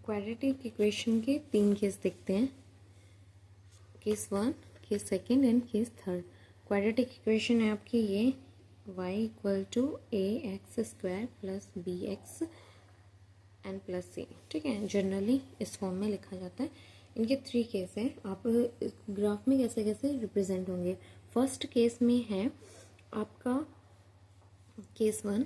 Quadratic equation के 3 case देखते हैं। Case 1, case second and case third. Quadratic equation है आपकी ये y equal to a x square plus b x and plus c. ठीक है, जनरली इस फॉर्म में लिखा जाता है। इनके 3 केस हैं। आप ग्राफ में कैसे कैसे रिप्रेजेंट होंगे। फर्स्ट केस में है आपका केस 1।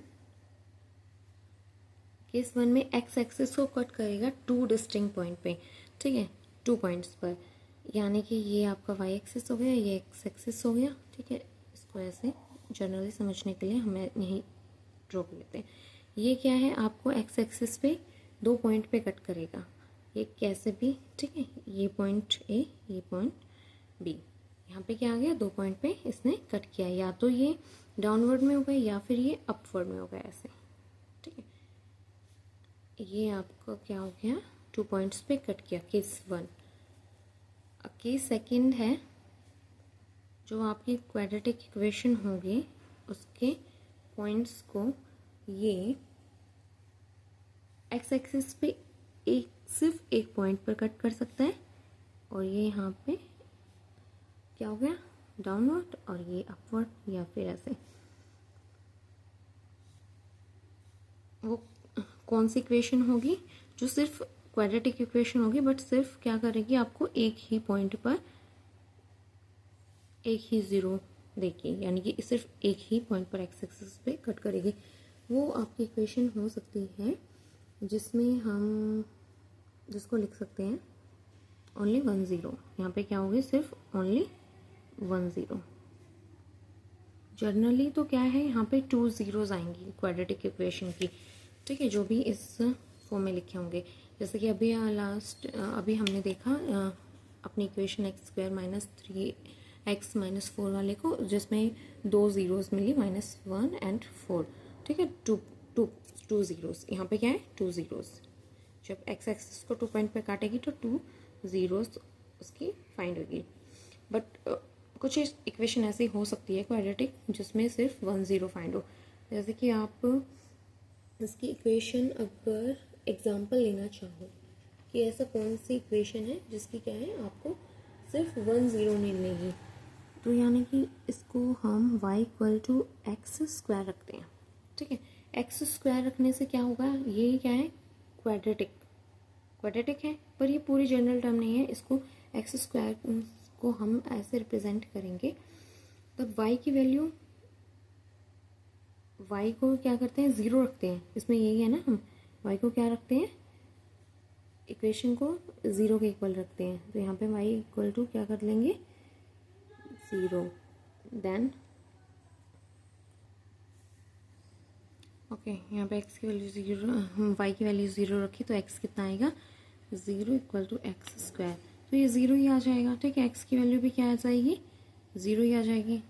केस 1 में एक्स एक्सिस को कट करेगा 2 डिस्टिंक्ट पॉइंट पे। ठीक है, 2 पॉइंट्स पर, यानी कि ये आपका वाई एक्सिस हो गया, ये एक्स एक्सिस हो गया। ठीक है, इसको ऐसे जनरली समझने के लिए हमें यहीं ड्रॉ कर लेते हैं। ये क्या है, आपको एक्स एक्सिस पे 2 पॉइंट पे कट करेगा, ये कैसे भी। ठीक है, ये पॉइंट ए, ये पॉइंट बी, यहाँ पे क्या आ गया, 2 पॉइंट पे इसने कट किया। या तो ये डाउनवर्ड में होगा या फिर ये अपवर्ड में होगा, ऐसे। ठीक है, ये आपका क्या हो गया, 2 पॉइंट्स पे कट किया, केस 1। केस सेकंड है जो आपकी क्वाड्रेटिक इक्वेशन होगी, उसके पॉइंट्स को ये एक्स एक्सिस पे सिर्फ एक पॉइंट पर कट कर सकता है, और ये यहाँ पे क्या हो गया, डाउनवर्ड, और ये अपवर्ड, या फिर ऐसे। वो कौन सी इक्वेशन होगी जो सिर्फ क्वाड्रेटिक इक्वेशन होगी, बट सिर्फ क्या करेगी, आपको एक ही पॉइंट पर एक ही जीरो देगी, यानी कि सिर्फ एक ही पॉइंट पर एक्स एक्सिस पे कट करेगी। वो आपकी इक्वेशन हो सकती है जिसमें हम जिसको लिख सकते हैं ओनली 1 0। यहाँ पे क्या होगी, सिर्फ ओनली 1 0। जनरली तो क्या है, यहाँ पे 2 zeros आएंगी क्वाड्रेटिक इक्वेशन की। ठीक है, जो भी इस फॉर्म में लिखे होंगे। जैसे कि अभी अभी हमने देखा अपनी equation x square minus 3x minus 4 वाले को, जिसमें 2 zeros मिली, -1 एंड 4। ठीक है, टू zeros। यहाँ पे क्या है, 2 zeros। जब एक्स एक्सिस को 2 पॉइंट पे काटेगी तो 2 zeros उसकी फाइंड होगी। बट कुछ इक्वेशन ऐसी हो सकती है क्वाड्रेटिक जिसमें सिर्फ 1 0 फाइंड हो। जैसे कि आप इसकी इक्वेशन अगर एग्जांपल लेना चाहो कि ऐसा कौन सी इक्वेशन है जिसकी क्या है, आपको सिर्फ 1 0 मिलेगी, तो यानी कि इसको हम y equal to x square रखते हैं। ठीक है, एक्स स्क्वायर रखने से क्या होगा, ये क्या है, क्वाड्रेटिक है, पर ये पूरी जनरल टर्म नहीं है। इसको एक्स स्क्वायर को हम ऐसे रिप्रेजेंट करेंगे, तब y की वैल्यू, y को क्या करते हैं, 0 रखते हैं। इसमें यही है ना, हम y को क्या रखते हैं, इक्वेशन को 0 के इक्वल रखते हैं। तो यहाँ पे y इक्वल टू क्या कर लेंगे, 0। देन ओके, यहाँ पे x की वैल्यू 0, y की वैल्यू 0 रखी, तो x कितना आएगा, 0 इक्वल टू एक्स स्क्वायर। तो ये 0 ही आ जाएगा। ठीक है, x की वैल्यू भी क्या आ जाएगी, 0 ही आ जाएगी।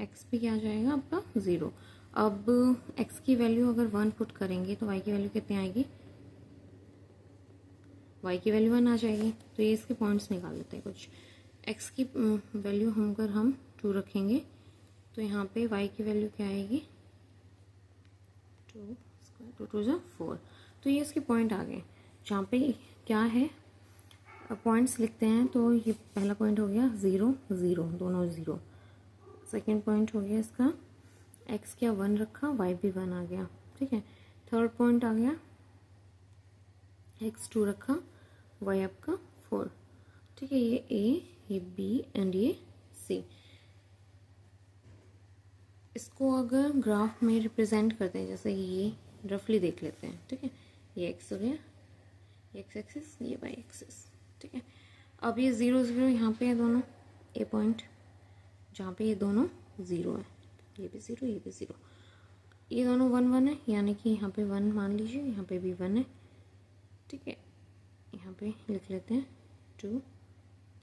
x भी क्या आ जाएगा आपका, 0। अब x की वैल्यू अगर 1 पुट करेंगे तो y की वैल्यू कितनी आएगी, y की वैल्यू 1 आ जाएगी। तो ये इसके पॉइंट्स निकाल लेते हैं कुछ। x की वैल्यू अगर हम 2 रखेंगे तो यहाँ पे y की वैल्यू क्या आएगी, 2 स्क्वायर 2 2 4। तो ये इसके पॉइंट आ गए। जहाँ पे क्या है, पॉइंट्स लिखते हैं, तो ये पहला पॉइंट हो गया 0 0, दोनों 0। सेकेंड पॉइंट हो गया इसका, x क्या 1 रखा, y भी 1 आ गया। ठीक है, थर्ड पॉइंट आ गया, x 2 रखा, y आपका 4। ठीक है, ये a, ये b एंड ये c। इसको अगर ग्राफ में रिप्रेजेंट करते हैं, जैसे ये रफली देख लेते हैं। ठीक है, ये x हो गया, ये x एक्सिस, ये y एक्सिस। ठीक है, अब ये 0 0 यहाँ पे है दोनों, ए पॉइंट जहाँ पे ये दोनों 0 है, ये भी 0, ये भी 0। ये दोनों 1 1 है, यानी कि यहाँ पे 1 मान लीजिए, यहाँ पे भी 1 है। ठीक है, यहाँ पे लिख लेते हैं 2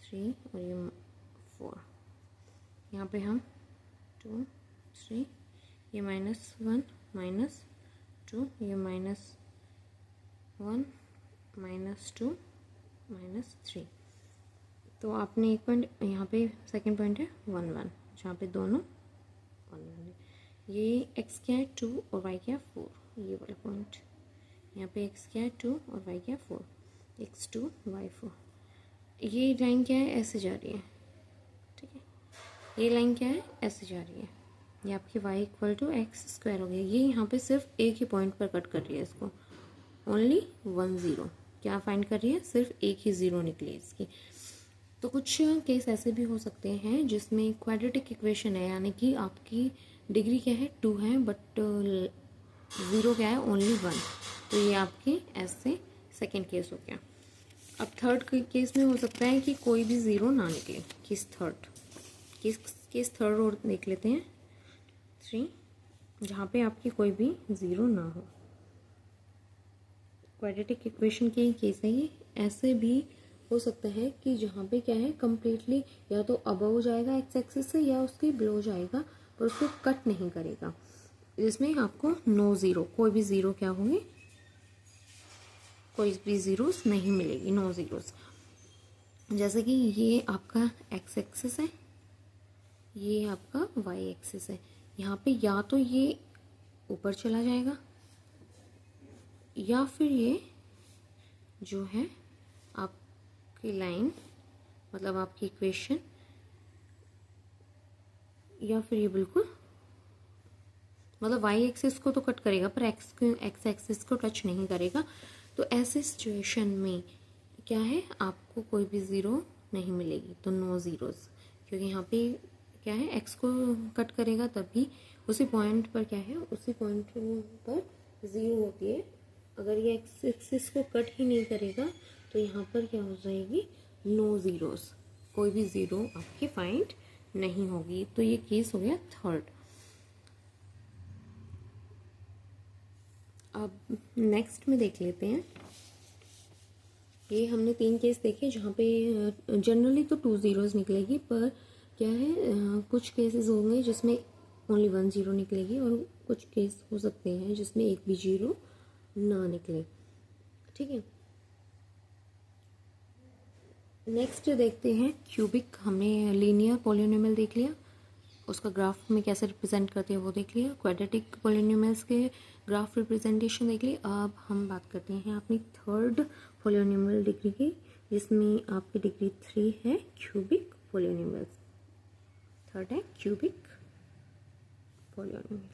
3 और ये 4। यहाँ पे हम 2 3, ये -1 -2, ये -1 -2 -3। तो आपने एक पॉइंट यहाँ पे, सेकंड पॉइंट है 1 1, जहाँ पे दोनों 1 1 है। ये x क्या है 2 और y क्या है 4, ये वाला पॉइंट। यहाँ पे x क्या है 2 और y क्या है 4, x2 y4। ये लाइन क्या है ऐसे जा रही है, ठीक है, ये लाइन क्या है ऐसे जा रही है, ये आपकी y equal to x square हो गया। ये यहाँ पे सिर्फ एक ही पॉइंट पर कट कर रही है इसको, ओनली 1 0। क्या फाइंड कर रही है, सिर्फ एक ही ज़ीरो निकली इसकी। तो कुछ केस ऐसे भी हो सकते हैं जिसमें क्वाड्रेटिक इक्वेशन है, यानी कि आपकी डिग्री क्या है 2 है बट ज़ीरो क्या है ओनली 1। तो ये आपके ऐसे सेकेंड केस हो गया। अब थर्ड केस में हो सकता है कि कोई भी ज़ीरो ना निकले। केस थर्ड और देख लेते हैं 3, जहाँ पे आपकी कोई भी ज़ीरो ना हो। क्वाड्रेटिक इक्वेशन के केस है ये। ऐसे भी हो सकता है कि जहाँ पे क्या है कम्प्लीटली या तो अबव जाएगा एक्स एक्सिस से या उसके बिलो जाएगा, पर उसको कट नहीं करेगा, जिसमें आपको नो ज़ीरो, कोई भी ज़ीरो क्या होंगे, कोई भी ज़ीरोस नहीं मिलेगी, नो ज़ीरोस। जैसे कि ये आपका एक्स एक्सिस है, ये आपका वाई एक्सिस है। यहाँ पे या तो ये ऊपर चला जाएगा या फिर ये जो है आपकी लाइन, मतलब आपकी इक्वेशन, या फिर ये बिल्कुल मतलब वाई एक्सिस को तो कट करेगा पर एक्स एक्सिस को टच नहीं करेगा। तो ऐसे सिचुएशन में क्या है, आपको कोई भी ज़ीरो नहीं मिलेगी, तो नो ज़ीरोस, क्योंकि यहाँ पे क्या है एक्स को कट करेगा तभी उसी पॉइंट पर क्या है, उसी पॉइंट पर ज़ीरो होती है। अगर ये एक्स एक्सिस को कट ही नहीं करेगा तो यहाँ पर क्या हो जाएगी, नो ज़ीरोस, कोई भी ज़ीरो आपकी फाइंड नहीं होगी। तो ये केस हो गया थर्ड। अब नेक्स्ट में देख लेते हैं। ये हमने 3 केस देखे जहाँ पे जनरली तो 2 ज़ीरोज़ निकलेगी, पर क्या है कुछ केसेस होंगे जिसमें ओनली 1 ज़ीरो निकलेगी और कुछ केस हो सकते हैं जिसमें एक भी ज़ीरो ना निकले, ठीक है। नेक्स्ट देखते हैं क्यूबिक। हमने लीनियर पॉलिनोमियल देख लिया, उसका ग्राफ में कैसे रिप्रेजेंट करते हैं वो देख लिया। क्वाड्रेटिक पॉलिनोमियल्स के ग्राफ रिप्रेजेंटेशन देख ली। अब हम बात करते हैं अपनी थर्ड पॉलिनोमियल डिग्री की, जिसमें आपकी डिग्री 3 है क्यूबिक पॉलिनोमियल्स। थर्ड है क्यूबिक पॉलिनोमियल।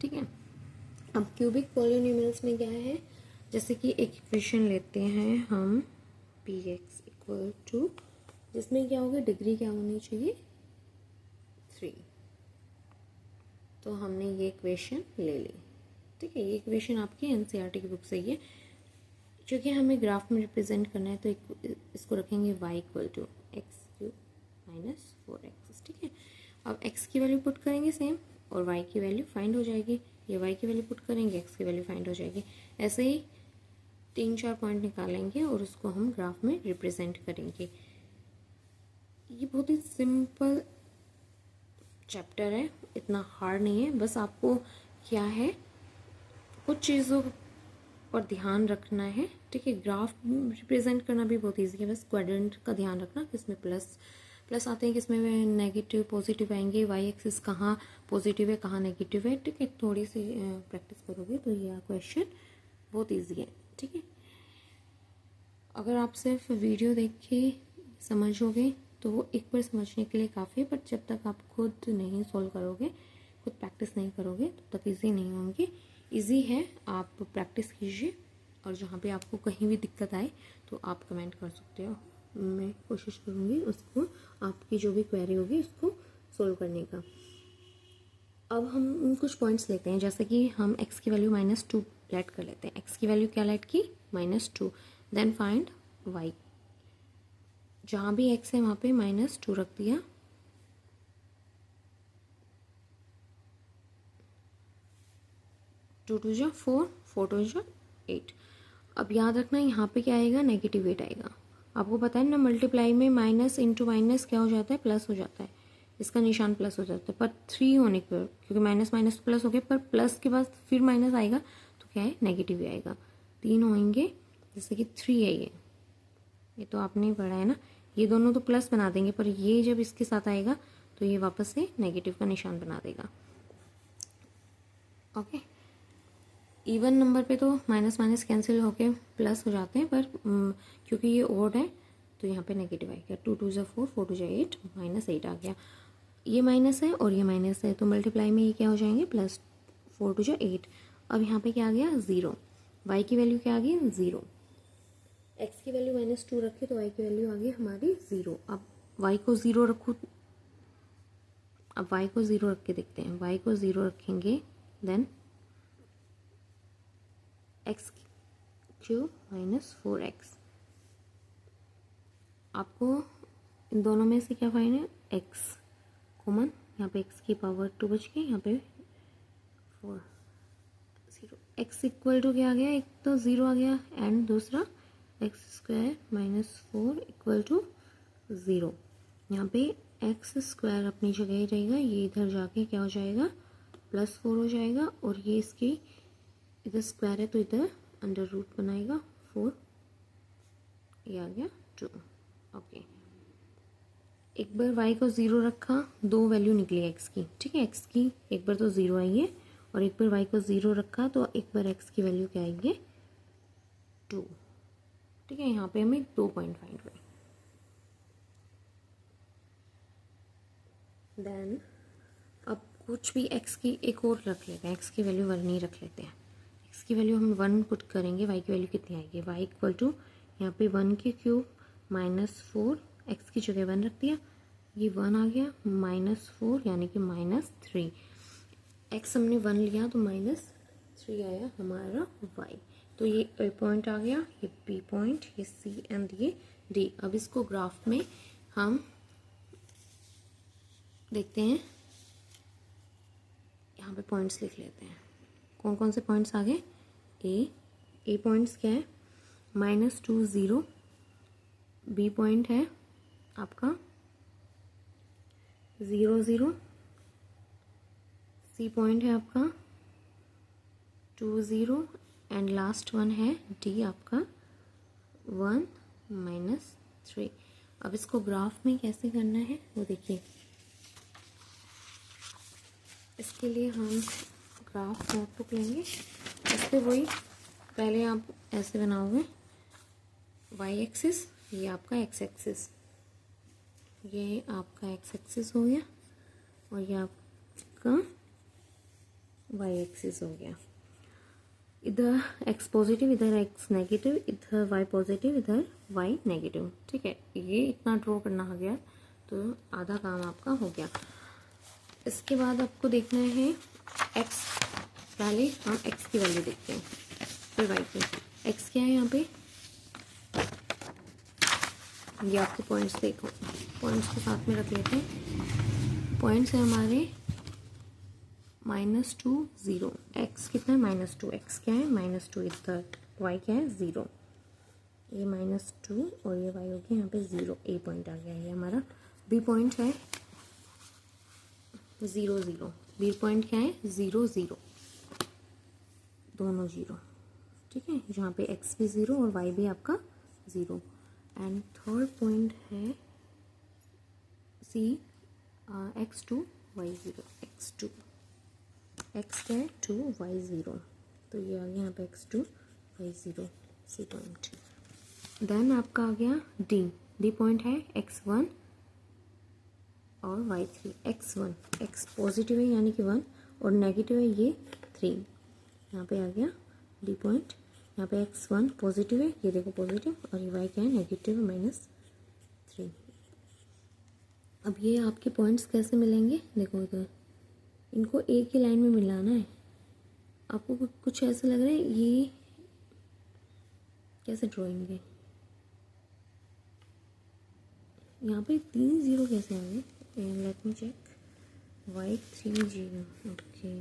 ठीक है, अब क्यूबिक पॉलिनोमियल्स में क्या है, जैसे कि एक इक्वेशन लेते हैं हम पी एक्स इक्वल टू, जिसमें क्या होगा, डिग्री क्या होनी चाहिए 3। तो हमने ये इक्वेशन ले ली, ठीक है। ये इक्वेशन आपकी एनसीईआरटी की बुक से ही है। क्योंकि हमें ग्राफ में रिप्रेजेंट करना है तो इसको रखेंगे y equal to x cube minus 4x, ठीक है। अब x की वैल्यू पुट करेंगे सेम और y की वैल्यू फाइंड हो जाएगी। ये y की वैल्यू पुट करेंगे, x की वैल्यू फाइंड हो जाएगी। ऐसे ही 3-4 पॉइंट निकालेंगे और उसको हम ग्राफ में रिप्रेजेंट करेंगे। ये बहुत ही सिंपल चैप्टर है, इतना हार्ड नहीं है। बस आपको क्या है, कुछ चीज़ों पर ध्यान रखना है, ठीक है। ग्राफ रिप्रेजेंट करना भी बहुत इजी है, बस क्वाड्रेंट का ध्यान रखना, किसमें प्लस आते हैं, किसमें नेगेटिव पॉजिटिव आएंगे, वाई एक्सिस कहाँ पॉजिटिव है कहाँ नेगेटिव है, ठीक है। थोड़ी सी प्रैक्टिस करोगे तो यह क्वेश्चन बहुत इजी है, ठीक है। अगर आप सिर्फ वीडियो देख के समझोगे तो वो एक बार समझने के लिए काफ़ी है, बट जब तक आप खुद नहीं सॉल्व करोगे, खुद प्रैक्टिस नहीं करोगे तब तक ईजी नहीं होंगे। ईजी है, आप प्रैक्टिस कीजिए और जहाँ पे आपको कहीं भी दिक्कत आए तो आप कमेंट कर सकते हो। मैं कोशिश करूँगी उसको, आपकी जो भी क्वेरी होगी उसको सोल्व करने का। अब हम कुछ पॉइंट्स लेते हैं, जैसे कि हम x की वैल्यू -2 लेट कर लेते हैं। x की वैल्यू क्या लेट की, -2। Then find y। जहाँ भी x है वहाँ पे -2 रख दिया। टू 2 जा 4, 4 2 जा 8। अब याद रखना यहाँ पे क्या आएगा, -8 आएगा। आपको पता है ना, मल्टीप्लाई में माइनस इंटू माइनस क्या हो जाता है, प्लस हो जाता है। इसका निशान प्लस हो जाता है, पर 3 होने पर, क्योंकि माइनस माइनस प्लस हो गया, पर प्लस के बाद फिर माइनस आएगा तो क्या है, नेगेटिव ही आएगा। 3 होंगे, जैसे कि 3 है ये तो आपने पढ़ा है ना। ये दोनों तो प्लस बना देंगे, पर ये जब इसके साथ आएगा तो ये वापस से नेगेटिव का निशान बना देगा। ओके, इवन नंबर पे तो माइनस माइनस कैंसिल होके प्लस हो जाते हैं, पर क्योंकि ये ओड है तो यहाँ पे नेगेटिव आएगा। 2 2 ज़ा 4, 4 2 ज़ा 8, -8 आ गया। ये माइनस है और ये माइनस है, तो मल्टीप्लाई में ये क्या हो जाएंगे, प्लस 4 2 ज़ा 8। अब यहाँ पे क्या आ गया, 0। वाई की वैल्यू क्या आ गई, 0। एक्स की वैल्यू -2 रखी तो वाई की वैल्यू आ गई हमारी 0। अब वाई को 0 रखूँ, अब वाई को 0 रख के देखते हैं। वाई को 0 रखेंगे देन एक्स क्यूब -4x। आपको इन दोनों में से क्या फाइन है, x कॉमन, यहाँ पे x की पावर 2 बच गई, यहाँ पे 4 0। x इक्वल टू क्या आ गया, एक तो 0 आ गया एंड दूसरा x² -4 इक्वल टू 0। यहाँ पे x² अपनी जगह ही रहेगा, ये इधर जाके क्या हो जाएगा, +4 हो जाएगा, और ये इसकी इधर स्क्वायर है तो इधर अंडर रूट बनाएगा 4, ये आ गया 2। ओके, एक बार y को 0 रखा, 2 वैल्यू निकली x की, ठीक है। x की एक बार तो 0 आई है, और एक बार y को 0 रखा तो एक बार x की वैल्यू क्या आएगी, 2, ठीक है। यहाँ पे हमें 2 पॉइंट फाइंड हुए। देन अब कुछ भी x की एक और रख लेते हैं, x की वैल्यू 1 नहीं रख लेते हैं। x की वैल्यू हम 1 पुट करेंगे, y की वैल्यू कितनी आएगी, y इक्वल टू यहाँ पे 1 की क्यूब -4, x की जगह 1 रख दिया, ये 1 आ गया, -4 यानी कि -3। x हमने 1 लिया तो -3 आया हमारा y। तो ये a पॉइंट आ गया, ये b पॉइंट, ये c एंड ये d। अब इसको ग्राफ में हम देखते हैं, यहाँ पे पॉइंट्स लिख लेते हैं। कौन कौन से पॉइंट्स आ गए, ए पॉइंट्स क्या है, -2 0, बी पॉइंट है आपका 0 0, सी पॉइंट है आपका 2 0, एंड लास्ट वन है डी आपका 1 -3। अब इसको ग्राफ में कैसे करना है वो देखिए। इसके लिए हम ग्राफ नोटबुक लेंगे, इस पर वही पहले आप ऐसे बनाओगे, वाई एक्सिस, ये आपका एक्स एक्सिस, ये आपका एक्स एक्सिस हो गया, और ये आपका वाई एक्सिस हो गया। इधर एक्स पॉजिटिव, इधर एक्स नेगेटिव, इधर वाई पॉजिटिव, इधर वाई नेगेटिव, ठीक है। ये इतना ड्रॉ करना आ गया तो आधा काम आपका हो गया। इसके बाद आपको देखना है एक्स, पहले हम एक्स की वैल्यू देखते हैं फिर वाई की। एक्स क्या है यहाँ पे, ये आपके पॉइंट्स देखो, पॉइंट्स को साथ में रख लेते हैं। पॉइंट्स है हमारे -2 0, एक्स कितना है -2, एक्स क्या है -2, इधर वाई क्या है 0, ये -2 और ये वाई हो गया यहाँ पे 0, ए पॉइंट आ गया। ये हमारा बी पॉइंट है 0 0, बी पॉइंट क्या है 0 0, दोनों 0, ठीक है। जहाँ पे एक्स भी 0 और वाई भी आपका 0। एंड थर्ड पॉइंट है सी, x2 y0, x2, x क्या है 2 y0, तो ये आ गया यहाँ पे x2 y0 C point. Then आपका आ गया डी, डी पॉइंट है x1 और y3, x1, x पॉजिटिव है यानी कि 1 और नेगेटिव है ये 3, यहाँ पे आ गया डी पॉइंट। यहाँ पे x1 पॉजिटिव है, ये देखो पॉजिटिव, और ये y क्या है नेगेटिव -3। अब ये आपके पॉइंट्स कैसे मिलेंगे, देखो इधर इनको एक ही लाइन में मिलाना है। आपको कुछ ऐसा लग रहा है ये कैसे ड्राइंग है, यहाँ पे 3 0 कैसे आ गए, let me check, y3 0, okay.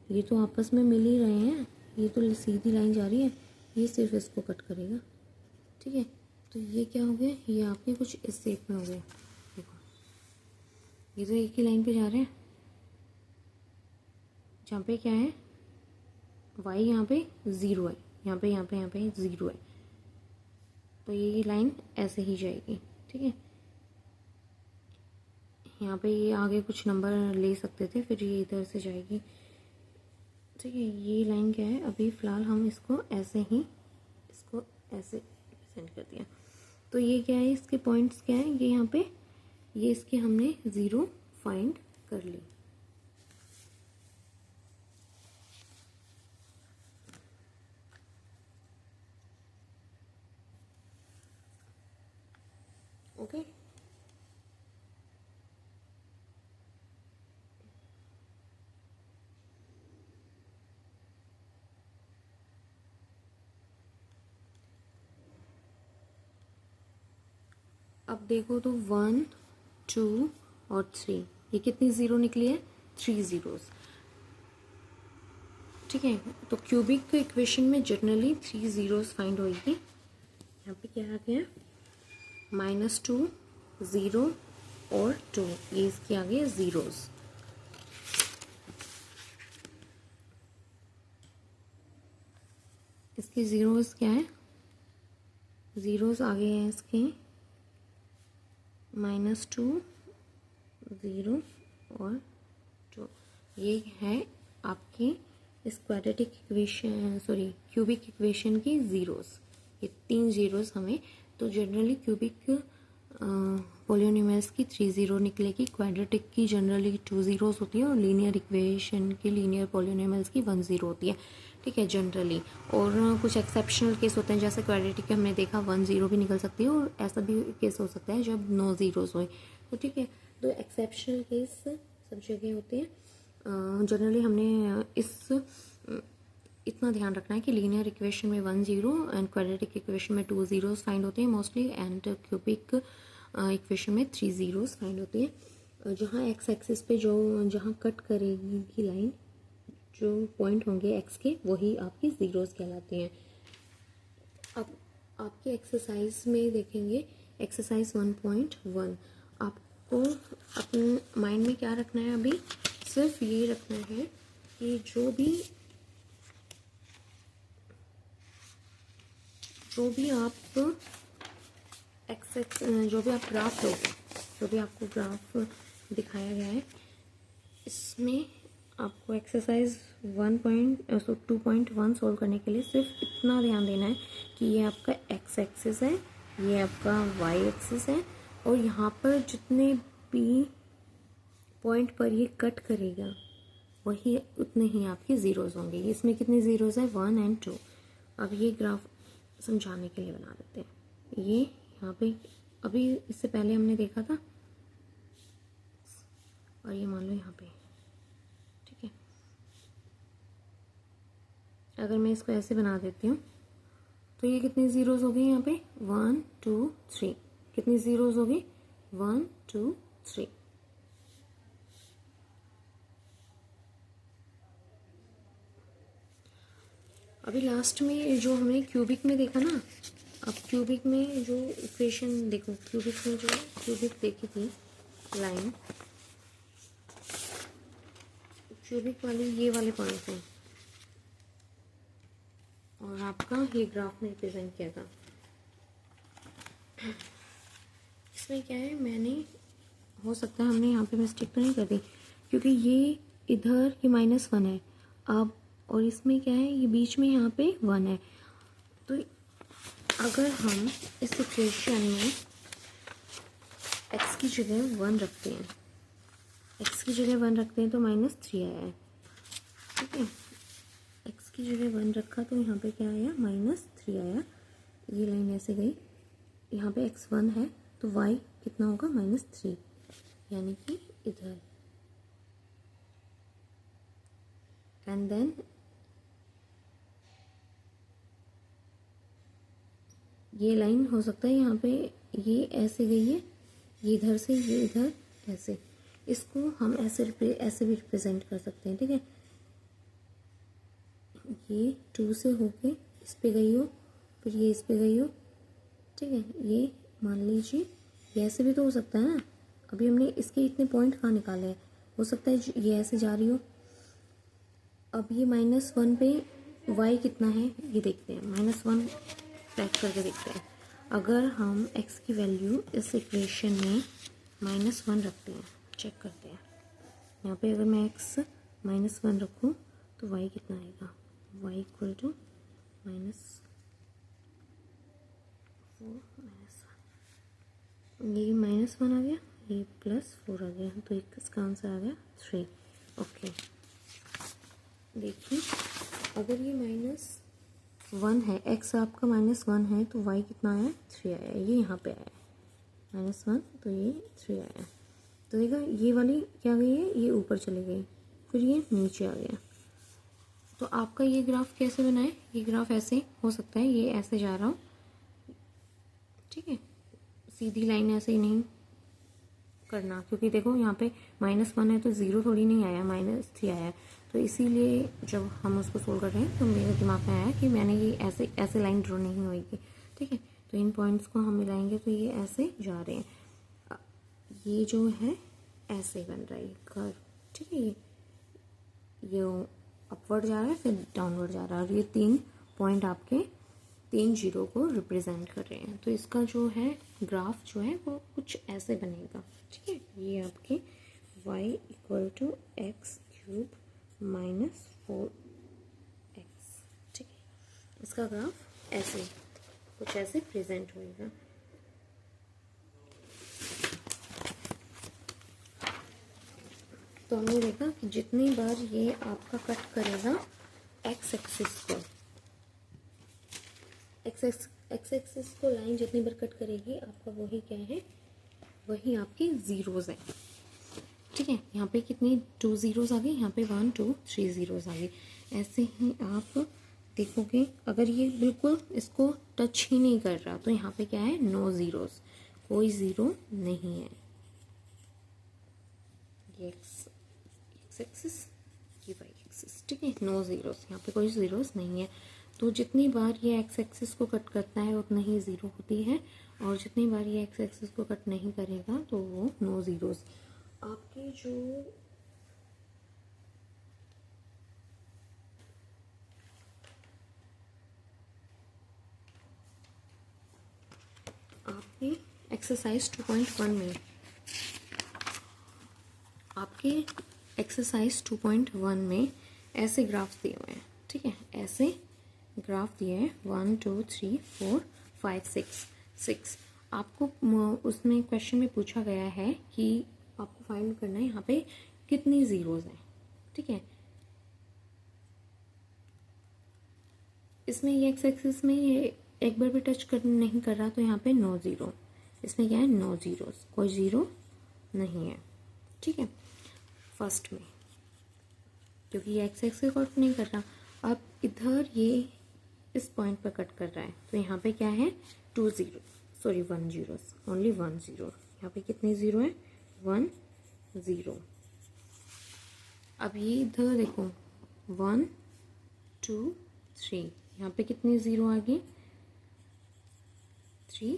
ये तो आपस में मिल ही रहे हैं, ये तो सीधी लाइन जा रही है, ये सिर्फ इसको कट करेगा, ठीक है। तो ये क्या हो गया, ये आपके कुछ इस शेप में हो गया, देखो ये तो एक ही लाइन पे जा रहे हैं। जहाँ पे क्या है y यहाँ पे 0 है, यहाँ पे 0 है, तो ये लाइन ऐसे ही जाएगी, ठीक है। यहाँ पे ये आगे कुछ नंबर ले सकते थे, फिर ये इधर से जाएगी ठीक है, ये लाइन क्या है, अभी फ़िलहाल हम इसको ऐसे प्रेजेंट कर दिया। तो ये क्या है, इसके पॉइंट्स क्या है, ये यहाँ पे ये इसके हमने ज़ीरो फाइंड कर ली। ओके, अब देखो तो 1 2 और 3, ये कितनी ज़ीरो निकली है, 3 ज़ीरोज़। ठीक है, तो क्यूबिक इक्वेशन में जनरली 3 ज़ीरोज़ फाइंड होगी। यहाँ पे क्या आ गया, -2 0 और 2, ये इसके आगे ज़ीरोज़। इसके ज़ीरोज़ क्या है, ज़ीरोज़ आगे हैं इसके -2 0 और 2, ये है आपकी इस क्वाड्रेटिक इक्वेशन क्यूबिक इक्वेशन की ज़ीरोज़। ये 3 ज़ीरोज़ हमें, तो जनरली क्यूबिक पॉलिनोमियल्स की 3 ज़ीरो निकलेगी, क्वाड्रेटिक की जनरली 2 ज़ीरोज़ होती है और लीनियर इक्वेशन की लीनियर पॉलिनोमियल्स की 1 ज़ीरो होती है। ठीक है, जनरली। और कुछ एक्सेप्शनल केस होते हैं, जैसे क्वाड्रेटिक के हमने देखा 1 ज़ीरो भी निकल सकती है, और ऐसा भी केस हो सकता है जब 9 ज़ीरोज़ होए। तो ठीक है, तो एक्सेप्शनल केस सब जगह होते हैं। जनरली हमने इतना ध्यान रखना है कि लीनियर इक्वेशन में 1 ज़ीरो एंड क्वाड्रेटिक इक्वेशन में 2 ज़ीरोज़ फाइंड होते हैं मोस्टली, एंड क्यूबिक इक्वेशन में 3 ज़ीरोज़ फाइंड होते हैं। जहाँ एक्स एक्सिस पे जहाँ कट करेगी लाइन, जो पॉइंट होंगे एक्स के, वही आपकी ज़ीरोज़ कहलाती हैं। अब आपके एक्सरसाइज में देखेंगे, एक्सरसाइज 1.1, आपको अपने माइंड में क्या रखना है, अभी सिर्फ ये रखना है कि जो भी आप ग्राफ लोगे, जो भी आपको ग्राफ दिखाया गया है, इसमें आपको एक्सरसाइज 2.1 सॉल्व करने के लिए सिर्फ इतना ध्यान देना है कि ये आपका एक्स एक्सिस है, ये आपका वाई एक्सिस है, और यहाँ पर जितने भी पॉइंट पर ये कट करेगा वही उतने ही आपके ज़ीरोज़ होंगे। इसमें कितने ज़ीरोज़ हैं, 1 और 2। अब ये ग्राफ समझाने के लिए बना देते हैं। ये यहाँ पे अभी इससे पहले हमने देखा था, और ये मान लो यहाँ पे, ठीक है। अगर मैं इसको ऐसे बना देती हूँ तो ये कितनी ज़ीरोज़ हो गई यहाँ पे, 1 2 3, कितनी ज़ीरोज़ हो गई, 1 2 3। अभी लास्ट में जो हमने क्यूबिक में देखा ना, अब क्यूबिक में जो इक्वेशन देखो, क्यूबिक में जो क्यूबिक देखी थी लाइन, क्यूबिक वाली ये वाले पॉइंट हैं, और आपका ये ग्राफ में रिप्रेजेंट किया था। इसमें क्या है, मैंने, हो सकता है हमने यहाँ पे मिस्टेक तो नहीं कर दी, क्योंकि ये इधर ये -1 है अब, और इसमें क्या है, ये बीच में यहाँ पे 1 है। तो अगर हम इस इक्वेशन में x की जगह 1 रखते हैं, x की जगह 1 रखते हैं तो -3 आया है। ठीक है, x की जगह 1 रखा तो यहाँ पे क्या आया, -3 आया। ये लाइन ऐसे गई, यहाँ पे x 1 है तो y कितना होगा, -3, यानी कि इधर। एंड देन ये लाइन हो सकता है यहाँ पे ये ऐसे गई है, ये इधर से ये इधर ऐसे, इसको हम ऐसे भी रिप्रेजेंट कर सकते हैं। ठीक है, ये 2 से होके इस पे गई हो, फिर ये इस पे गई हो। ठीक है, ये मान लीजिए ये ऐसे भी तो हो सकता है ना। अभी हमने इसके इतने पॉइंट कहाँ निकाले हैं, हो सकता है ये ऐसे जा रही हो। अब ये -1 पे y कितना है ये देखते हैं, -1 ट्रैक करके देखते हैं। अगर हम x की वैल्यू इस इक्वेशन में -1 रखते हैं, चेक करते हैं। यहाँ पे अगर मैं x -1 रखूँ तो y कितना आएगा, y इक्वल टू -4 ये -1 आ गया, ये +4 आ गया, तो इसका आंसर आ गया 3। ओके देखिए, अगर ये -1 है, x आपका -1 है तो y कितना आया, 3 आया, ये यहाँ पे आया -1 तो ये 3 आया। तो देखा ये वाली क्या गई है, ये ऊपर चली गई, फिर ये नीचे आ गया। तो आपका ये ग्राफ कैसे बनाए, ये ग्राफ ऐसे हो सकता है, ये ऐसे जा रहा हो, ठीक है, सीधी लाइन ऐसे ही नहीं करना, क्योंकि देखो यहाँ पे -1 है तो 0 थोड़ी नहीं आया, -3 आया। तो इसीलिए जब हम उसको सोल्व कर रहे हैं तो मेरे दिमाग में आया कि मैंने ये ऐसे ऐसे लाइन ड्रॉ नहीं होगी, ठीक है। तो इन पॉइंट्स को हम मिलाएंगे तो ये ऐसे जा रहे हैं, ये जो है ऐसे बन रहा है कर्व, ठीक है, ये अपवर्ड जा रहा है फिर डाउनवर्ड जा रहा है, और ये 3 पॉइंट आपके 3 जीरो को रिप्रेजेंट कर रहे हैं। तो इसका जो है ग्राफ जो है वो कुछ ऐसे बनेगा, ठीक है। ये आपके y equal to x³ -4x, ठीक है, इसका ग्राफ ऐसे कुछ ऐसे प्रेजेंट होएगा। तो हमने देखा कि जितनी बार ये आपका कट करेगा एक्स एक्सिस को, एक्स एक्सिस को लाइन जितनी बार कट करेगी आपका वही क्या है, वही आपकी जीरोज है, ठीक है। यहाँ पे कितनी 2 जीरोज आ गई, यहाँ पे 1 2 3 जीरोज आ गई। ऐसे ही आप देखोगे अगर ये बिल्कुल इसको टच ही नहीं कर रहा तो यहाँ पे क्या है, नो जीरोज, कोई जीरो नहीं है। ये एक्स एक्सिस, ये वाई एक्सिस, ठीक है, नो जीरोस, यहाँ पे कोई जीरोस नहीं है। तो जितनी बार ये एक्स एक्सिस को कट करता है उतना ही ज़ीरो होती है, और जितनी बार ये एक्स एक्सिस को कट नहीं करेगा तो वो नो ज़ीरोस। आपके जो आपके एक्सरसाइज 2.1 में, आपके एक्सरसाइज 2.1 में ऐसे ग्राफ्स दिए हुए हैं, ठीक है, ऐसे ग्राफ दिए हैं 1 2 3 4 5 6। आपको उसमें क्वेश्चन में पूछा गया है कि आपको फाइंड करना है यहाँ पे कितनी जीरोज हैं, ठीक है। इसमें ये एक्स एक्सिस में ये एक बार भी टच कर नहीं कर रहा तो यहाँ पे नो ज़ीरो, इसमें क्या है, नो ज़ीरोस, कोई ज़ीरो नहीं है, ठीक है, फर्स्ट में, क्योंकि ये एक्स एक्सिस कट नहीं कर रहा। अब इधर ये इस पॉइंट पर कट कर रहा है तो यहाँ पे क्या है, 1 जीरो, ओनली 1 जीरो। यहाँ पे कितने ज़ीरो है, 1 0। अब ये इधर देखो 1 2 3, यहाँ पे कितने ज़ीरो आ गए, 3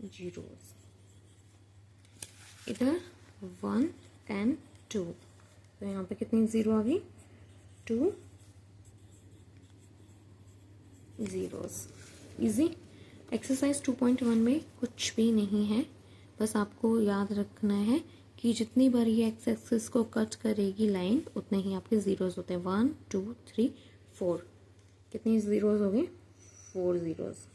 जीरोस। इधर 1 एंड 2, तो यहाँ पे कितनी ज़ीरो आ गई, 2 जीरोस। इजी। एक्सरसाइज 2.1 में कुछ भी नहीं है, बस आपको याद रखना है कि जितनी बार ये एक्स एक्सिस को कट करेगी लाइन उतने ही आपके जीरोस होते हैं। 1 2 3 4, कितनी जीरोस हो गए, 4 जीरोस।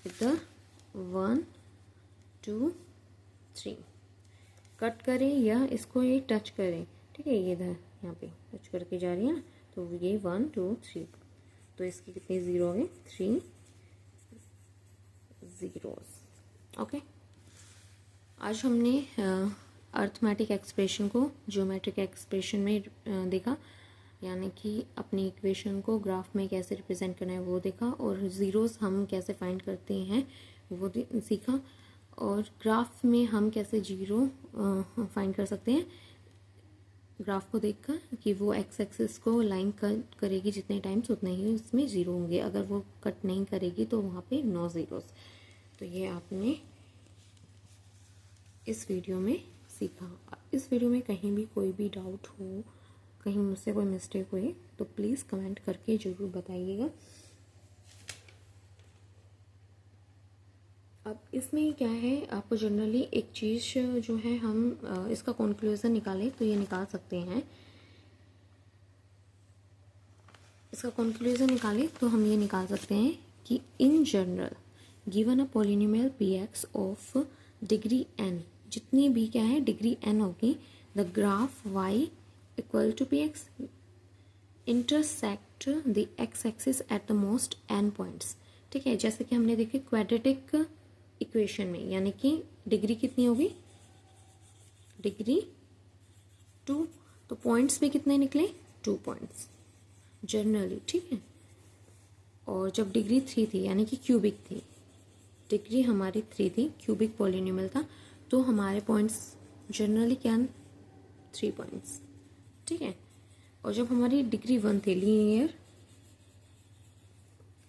इधर 1 2 3 कट करें या इसको ये टच करें, ठीक है, ये इधर यहाँ पे टच करके जा रही है ना, तो ये 1 2 3, तो इसकी कितनी ज़ीरो हो गए, 3 ज़ीरोस। ओके, आज हमने अर्थमेटिक एक्सप्रेशन को ज्योमेट्रिक एक्सप्रेशन में देखा, यानी कि अपनी इक्वेशन को ग्राफ में कैसे रिप्रेजेंट करना है वो देखा, और ज़ीरोस हम कैसे फाइंड करते हैं वो सीखा, और ग्राफ में हम कैसे जीरो फाइंड कर सकते हैं ग्राफ को देखकर कि वो एक्स एक्सिस को लाइन कट करेगी जितने टाइम्स उतने ही उसमें ज़ीरो होंगे, अगर वो कट नहीं करेगी तो वहाँ पे नो ज़ीरोस। तो ये आपने इस वीडियो में सीखा। इस वीडियो में कहीं भी कोई भी डाउट हो, कहीं मुझसे कोई मिस्टेक हुई तो प्लीज़ कमेंट करके ज़रूर बताइएगा। अब इसमें क्या है, आपको जनरली एक चीज़ जो है, हम इसका कंक्लूजन निकालें तो ये निकाल सकते हैं। इसका कंक्लूजन निकालें तो हम ये निकाल सकते हैं कि in general given a polynomial p x of degree n, जितनी भी क्या है डिग्री एन होगी, the graph y equal to p x intersect the x axis at the most n points. ठीक है, जैसे कि हमने देखे क्वाड्रेटिक इक्वेशन में, यानी कि डिग्री कितनी होगी, डिग्री 2, तो पॉइंट्स भी कितने निकले, 2 पॉइंट्स जनरली। ठीक है, और जब डिग्री 3 थी यानी कि क्यूबिक थी, डिग्री हमारी 3 थी, क्यूबिक पॉलिनोमियल था, तो हमारे पॉइंट्स जनरली क्या, 3 पॉइंट्स। ठीक है, और जब हमारी डिग्री 1 थी,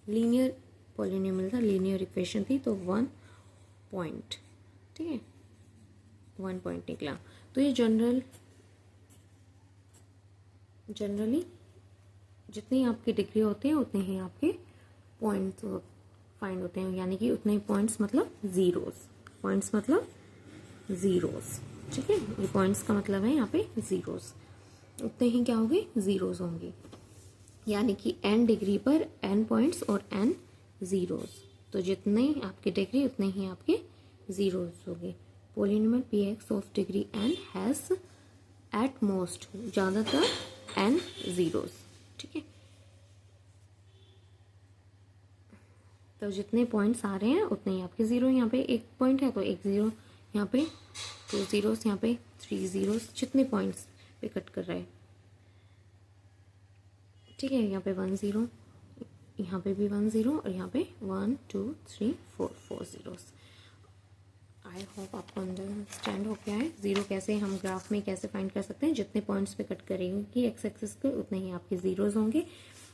लीनियर पॉलिनोमियल था, लीनियर इक्वेशन थी, तो 1 पॉइंट। ठीक है, 1 पॉइंट निकला। तो ये जनरली जितनी आपकी डिग्री होती है उतने ही आपके पॉइंट्स फाइंड होते हैं, यानी कि उतने ही पॉइंट्स मतलब जीरोस, पॉइंट्स मतलब जीरोस। ठीक है, ये पॉइंट्स का मतलब है यहाँ पे जीरोस, उतने ही क्या होंगे, जीरोस होंगे, यानी कि n डिग्री पर n पॉइंट्स और n जीरोस, तो जितने आपकी डिग्री उतने ही आपके जीरोस होंगे। Polynomial p x of degree n has at most, ज़्यादातर n जीरोस। ठीक है, तो जितने पॉइंट्स आ रहे हैं उतने ही आपके जीरो, यहाँ पे 1 पॉइंट है तो 1 जीरो, यहाँ पे 2 जीरोस, यहाँ पे 3 जीरोस, जितने पॉइंट्स पे कट कर रहे हैं। ठीक है, यहाँ पे 1 जीरो, यहाँ पे भी 1 जीरो, और यहाँ पे 1 2 3 4 जीरोस। आई होप आपको अंडरस्टैंड हो गया है जीरो कैसे हम ग्राफ में कैसे फाइंड कर सकते हैं। जितने पॉइंट्स पे कट करेंगे एक्स एक्सिस पे उतने ही आपके जीरोस होंगे,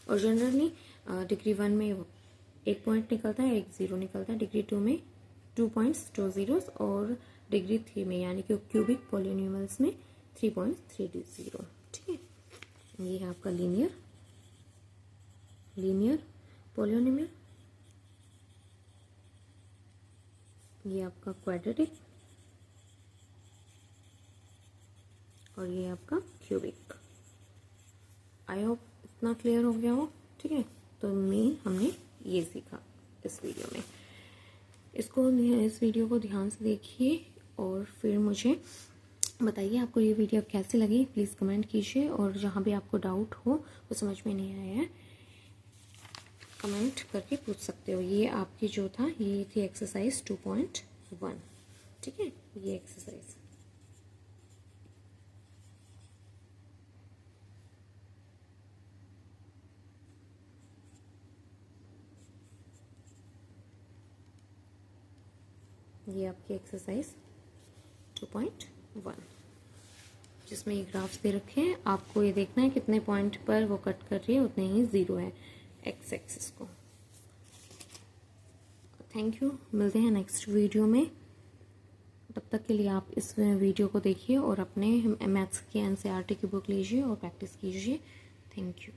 और जनरली डिग्री 1 में 1 पॉइंट निकलता है, 1 जीरो निकलता है, डिग्री 2 में 2 पॉइंट्स 2 जीरोस, और डिग्री 3 में यानी कि क्यूबिक पॉलिनोमियल्स में 3 पॉइंट्स 3 जीरो। ठीक है, ये है आपका लीनियर पॉलिनोमियल, ये आपका क्वाड्रेटिक, और ये आपका क्यूबिक। आई होप इतना क्लियर हो गया हो। ठीक है, तो हमने ये सीखा इस वीडियो में। इस वीडियो को ध्यान से देखिए और फिर मुझे बताइए आपको ये वीडियो कैसी लगी। प्लीज़ कमेंट कीजिए, और जहाँ भी आपको डाउट हो, वो समझ में नहीं आया है, कमेंट करके पूछ सकते हो। ये आपकी जो था, ये थी एक्सरसाइज 2.1। ठीक है, ये एक्सरसाइज ये आपकी एक्सरसाइज 2.1, जिसमें ये ग्राफ्स दे रखे हैं। आपको ये देखना है कितने पॉइंट पर वो कट कर रही है, उतने ही जीरो है एक्स एक्सिस को। थैंक यू, मिलते हैं नेक्स्ट वीडियो में। तब तक के लिए आप इस वीडियो को देखिए और अपने मैथ्स की एनसीईआरटी की बुक लीजिए और प्रैक्टिस कीजिए। Thank you.